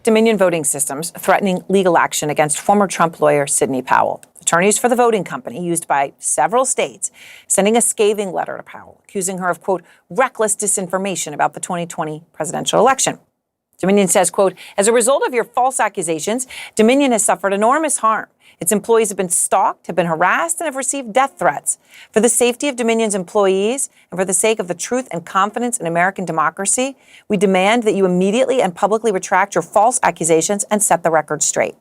Dominion Voting Systems threatening legal action against former Trump lawyer Sidney Powell. Attorneys for the voting company, used by several states, sending a scathing letter to Powell, accusing her of, quote, reckless disinformation about the 2020 presidential election. Dominion says, quote, as a result of your false accusations, Dominion has suffered enormous harm. Its employees have been stalked, have been harassed, and have received death threats. For the safety of Dominion's employees and for the sake of the truth and confidence in American democracy, we demand that you immediately and publicly retract your false accusations and set the record straight.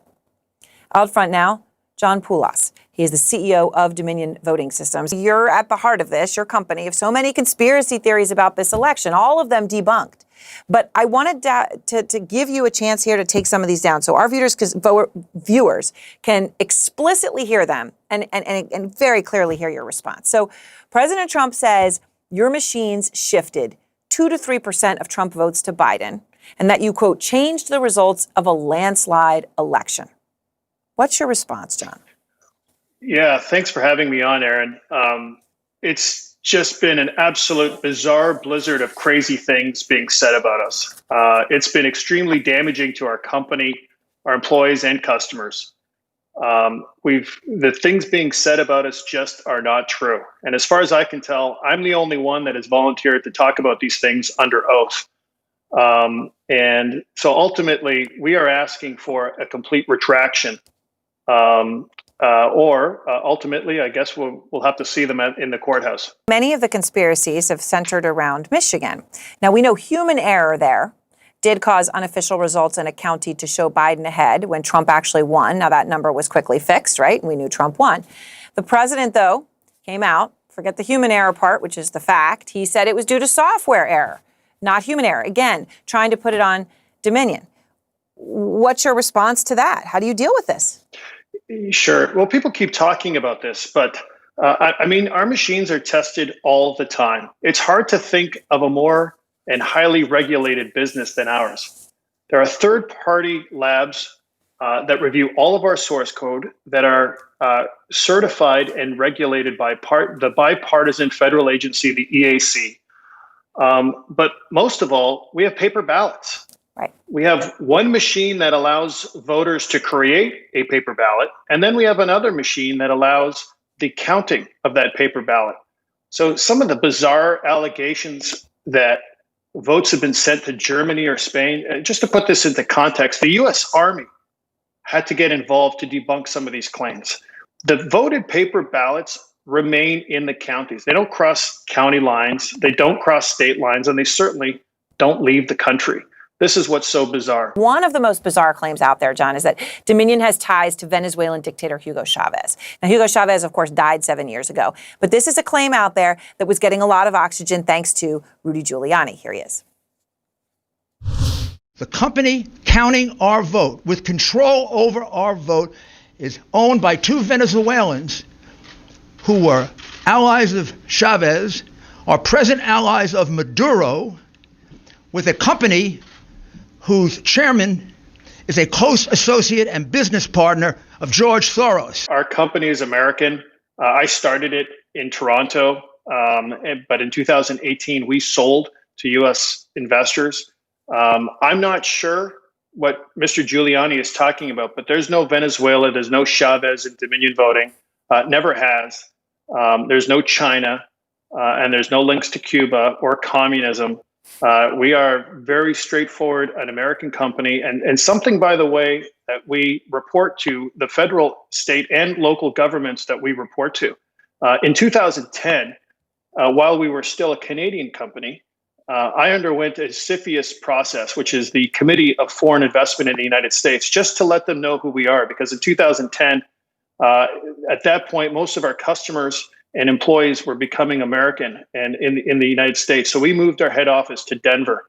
Out front now, John Poulos. He is the CEO of Dominion Voting Systems. You're at the heart of this, your company, of so many conspiracy theories about this election, all of them debunked. But I wanted to give you a chance here to take some of these down so our viewers can explicitly hear them and very clearly hear your response. So President Trump says your machines shifted 2 to 3% of Trump votes to Biden and that you, quote, changed the results of a landslide election. What's your response, John? Yeah, thanks for having me on, Aaron. It's just been an absolute bizarre blizzard of crazy things being said about us. It's been extremely damaging to our company, our employees, and customers. The things being said about us just are not true. And as far as I can tell, I'm the only one that has volunteered to talk about these things under oath. And so ultimately, we are asking for a complete retraction. Ultimately, I guess we'll have to see them in the courthouse. Many of the conspiracies have centered around Michigan. Now, we know human error there did cause unofficial results in a county to show Biden ahead when Trump actually won. Now, that number was quickly fixed, right? And we knew Trump won. The president, though, came out, forget the human error part, which is the fact. He said it was due to software error, not human error. Again, trying to put it on Dominion. What's your response to that? How do you deal with this? Sure. Well, people keep talking about this, but I mean, our machines are tested all the time. It's hard to think of a more and highly regulated business than ours. There are third-party labs that review all of our source code that are certified and regulated by the bipartisan federal agency, the EAC. But most of all, we have paper ballots. Right. We have one machine that allows voters to create a paper ballot, and then we have another machine that allows the counting of that paper ballot. So some of the bizarre allegations that votes have been sent to Germany or Spain, just to put this into context, the U.S. Army had to get involved to debunk some of these claims. The voted paper ballots remain in the counties. They don't cross county lines, they don't cross state lines, and they certainly don't leave the country. This is what's so bizarre. One of the most bizarre claims out there, John, is that Dominion has ties to Venezuelan dictator Hugo Chavez. Now, Hugo Chavez, of course, died 7 years ago. But this is a claim out there that was getting a lot of oxygen thanks to Rudy Giuliani. Here he is. The company counting our vote, with control over our vote, is owned by two Venezuelans who were allies of Chavez, are present allies of Maduro, with a company whose chairman is a close associate and business partner of George Soros. Our company is American. I started it in Toronto, but in 2018, we sold to U.S. investors. I'm not sure what Mr. Giuliani is talking about, but there's no Venezuela, there's no Chavez in Dominion Voting, never has. There's no China, and there's no links to Cuba or communism. We are very straightforward, an American company, and something, by the way, that we report to the federal, state, and local governments that we report to. In 2010, while we were still a Canadian company, I underwent a CFIUS process, which is the Committee of Foreign Investment in the United States, just to let them know who we are. Because in 2010, at that point, most of our customers and employees were becoming American and in the United States. So we moved our head office to Denver.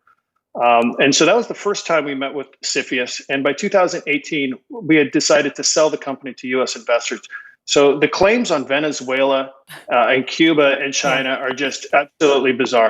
And so that was the first time we met with CFIUS. And by 2018, we had decided to sell the company to U.S. investors. So the claims on Venezuela and Cuba and China are just absolutely bizarre.